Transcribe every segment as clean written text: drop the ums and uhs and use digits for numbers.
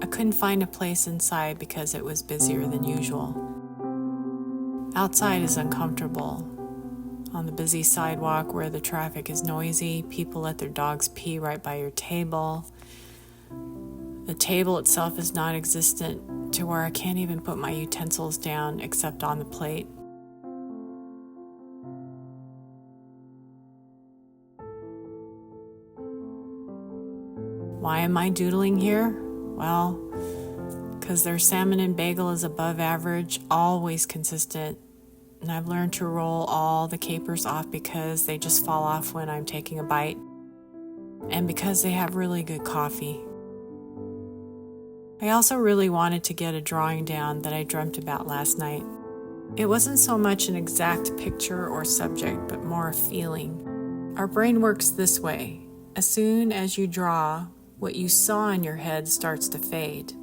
I couldn't find a place inside because it was busier than usual. Outside is uncomfortable. On the busy sidewalk where the traffic is noisy, people let their dogs pee right by your table. The table itself is non-existent to where I can't even put my utensils down except on the plate. Why am I doodling here? Well, because their salmon and bagel is above average, always consistent. And I've learned to roll all the capers off because they just fall off when I'm taking a bite. And because they have really good coffee. I also really wanted to get a drawing down that I dreamt about last night. It wasn't so much an exact picture or subject, but more a feeling. Our brain works this way. As soon as you draw, what you saw in your head starts to fade.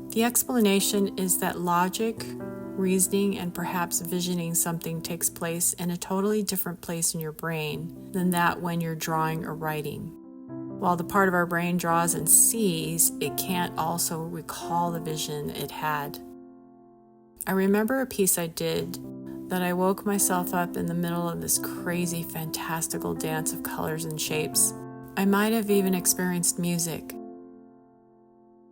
The explanation is that logic, reasoning, and perhaps visioning something takes place in a totally different place in your brain than that when you're drawing or writing. While the part of our brain draws and sees, it can't also recall the vision it had. I remember a piece I did that I woke myself up in the middle of this crazy, fantastical dance of colors and shapes. I might have even experienced music.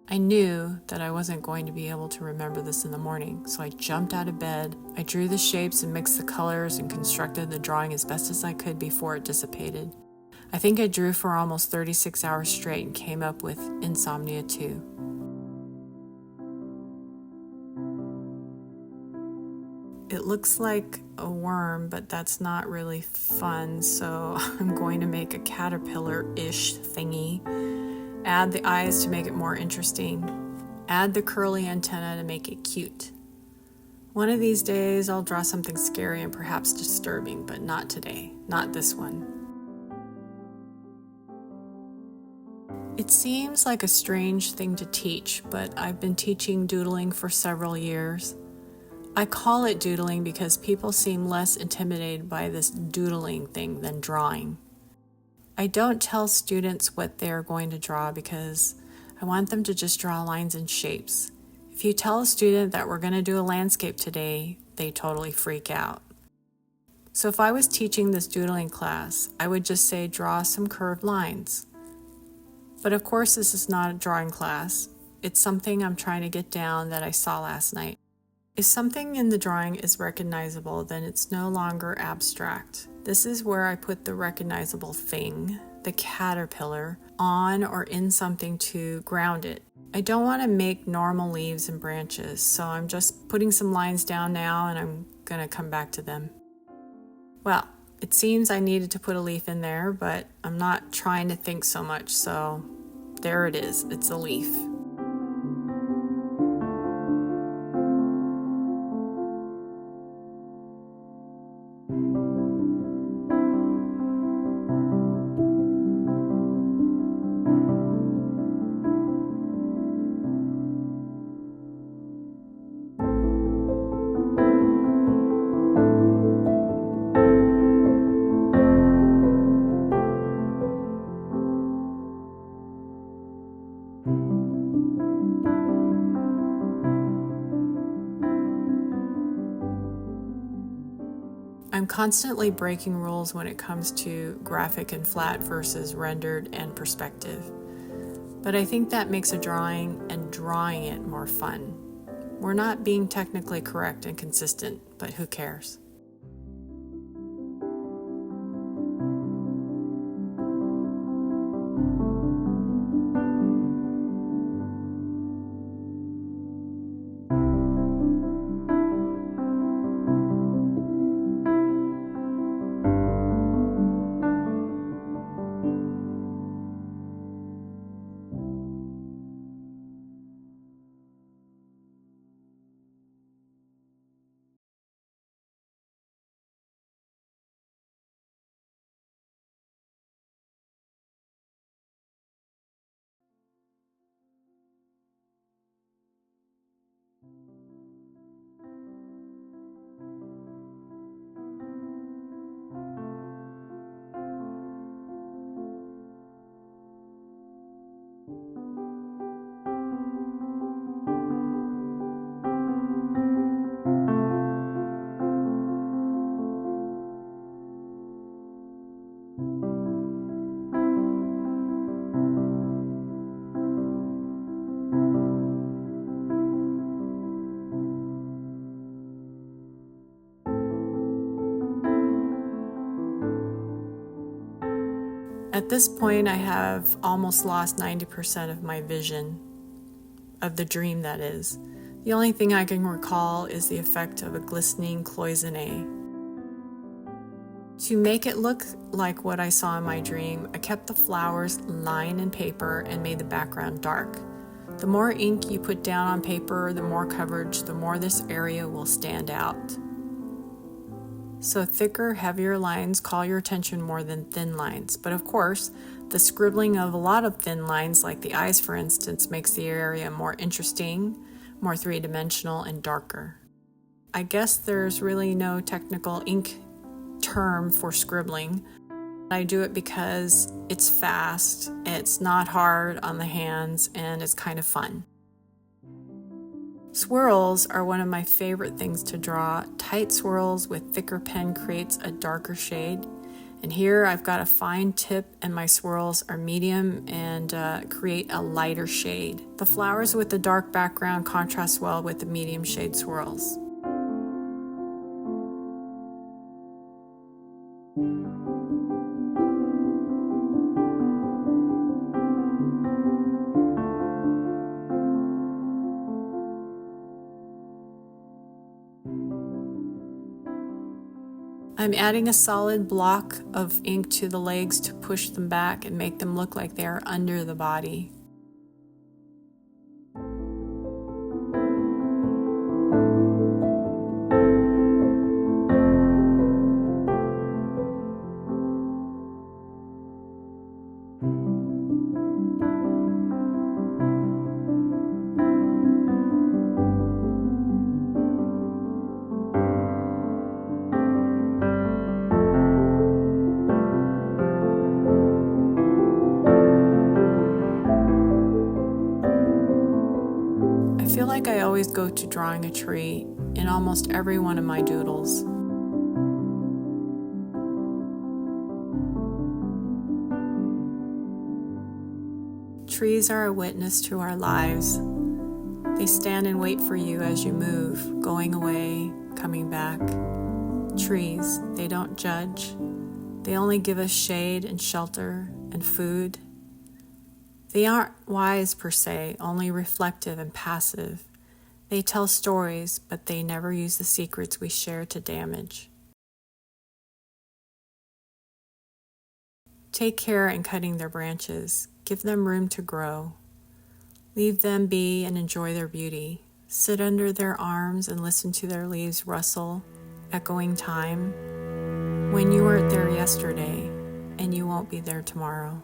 I knew that I wasn't going to be able to remember this in the morning, so I jumped out of bed. I drew the shapes and mixed the colors and constructed the drawing as best as I could before it dissipated. I think I drew for almost 36 hours straight and came up with Insomnia Two. It looks like a worm, but that's not really fun, so I'm going to make a caterpillar-ish thingy. Add the eyes to make it more interesting. Add the curly antenna to make it cute. One of these days I'll draw something scary and perhaps disturbing, but not today. Not this one. It seems like a strange thing to teach, but I've been teaching doodling for several years. I call it doodling because people seem less intimidated by this doodling thing than drawing. I don't tell students what they're going to draw because I want them to just draw lines and shapes. If you tell a student that we're going to do a landscape today, they totally freak out. So if I was teaching this doodling class, I would just say draw some curved lines. But of course this is not a drawing class. It's something I'm trying to get down that I saw last night. If something in the drawing is recognizable, then it's no longer abstract. This is where I put the recognizable thing, the caterpillar, on or in something to ground it. I don't want to make normal leaves and branches, so I'm just putting some lines down now and I'm going to come back to them. Well, it seems I needed to put a leaf in there, but I'm not trying to think so much, so there it is. It's a leaf. I'm constantly breaking rules when it comes to graphic and flat versus rendered and perspective. But I think that makes a drawing and drawing it more fun. We're not being technically correct and consistent, but who cares? At this point, I have almost lost 90% of my vision, of the dream that is. The only thing I can recall is the effect of a glistening cloisonne. To make it look like what I saw in my dream, I kept the flowers lined in paper and made the background dark. The more ink you put down on paper, the more coverage, the more this area will stand out. So thicker, heavier lines call your attention more than thin lines. But of course, the scribbling of a lot of thin lines, like the eyes for instance, makes the area more interesting, more three-dimensional, and darker. I guess there's really no technical ink term for scribbling. I do it because it's fast, it's not hard on the hands, and it's kind of fun. Swirls are one of my favorite things to draw. Tight swirls with thicker pen creates a darker shade. And here I've got a fine tip and my swirls are medium and create a lighter shade. The flowers with the dark background contrast well with the medium shade swirls. I'm adding a solid block of ink to the legs to push them back and make them look like they are under the body. I feel like I always go to drawing a tree in almost every one of my doodles. Trees are a witness to our lives. They stand and wait for you as you move, going away, coming back. Trees, they don't judge. They only give us shade and shelter and food. They aren't wise per se, only reflective and passive. They tell stories, but they never use the secrets we share to damage. Take care in cutting their branches. Give them room to grow. Leave them be and enjoy their beauty. Sit under their arms and listen to their leaves rustle, echoing time. When you weren't there yesterday, and you won't be there tomorrow.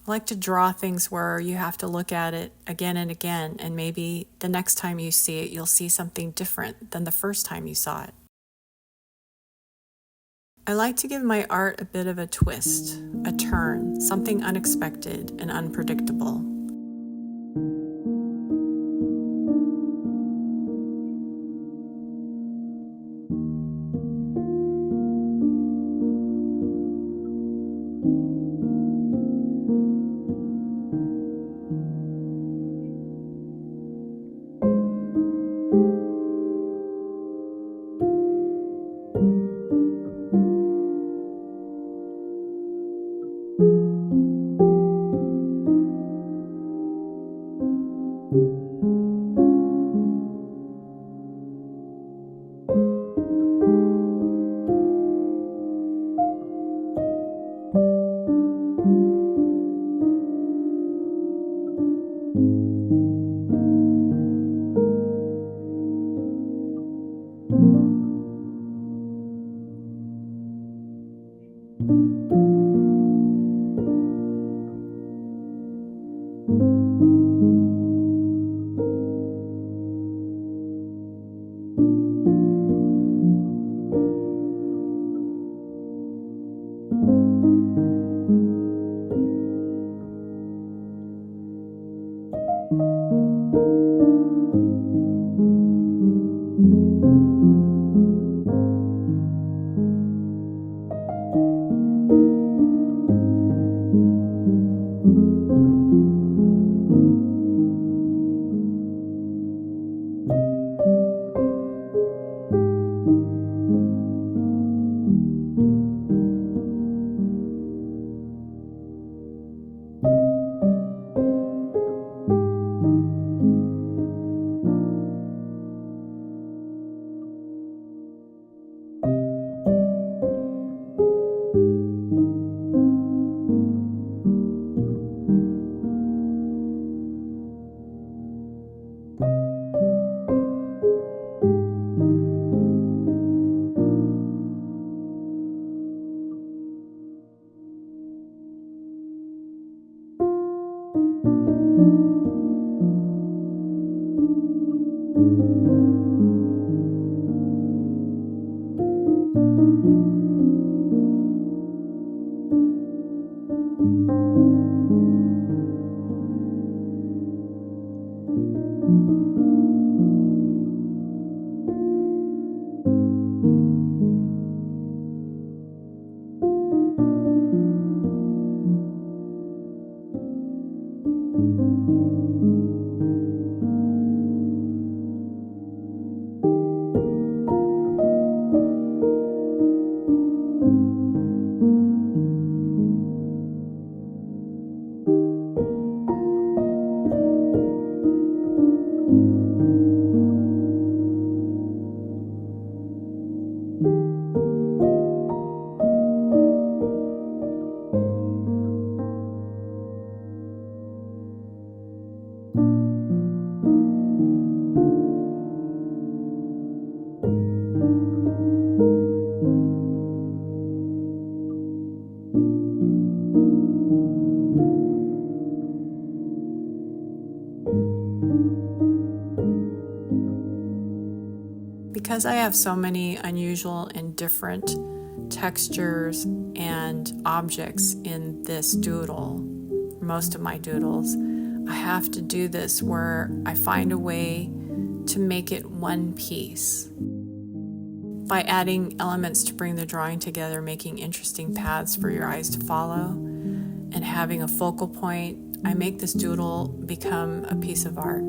I like to draw things where you have to look at it again and again, and maybe the next time you see it, you'll see something different than the first time you saw it. I like to give my art a bit of a twist, a turn, something unexpected and unpredictable. Because I have so many unusual and different textures and objects in this doodle, most of my doodles, I have to do this where I find a way to make it one piece. By adding elements to bring the drawing together, making interesting paths for your eyes to follow, and having a focal point, I make this doodle become a piece of art.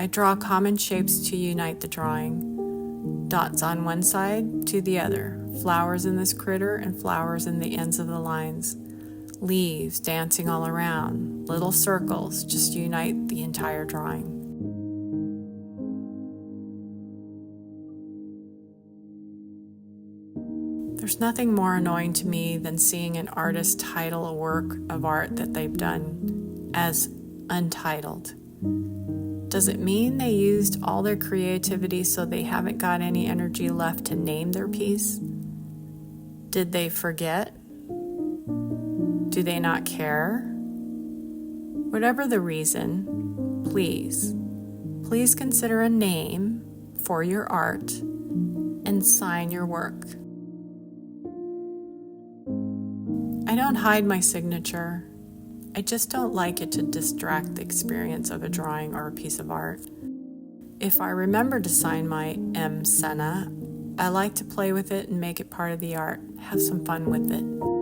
I draw common shapes to unite the drawing. Dots on one side to the other, flowers in this critter and flowers in the ends of the lines. Leaves dancing all around, little circles just unite the entire drawing. There's nothing more annoying to me than seeing an artist title a work of art that they've done as untitled. Does it mean they used all their creativity so they haven't got any energy left to name their piece? Did they forget? Do they not care? Whatever the reason, please consider a name for your art and sign your work. I don't hide my signature. I just don't like it to distract the experience of a drawing or a piece of art. If I remember to sign my M. Senna, I like to play with it and make it part of the art. Have some fun with it.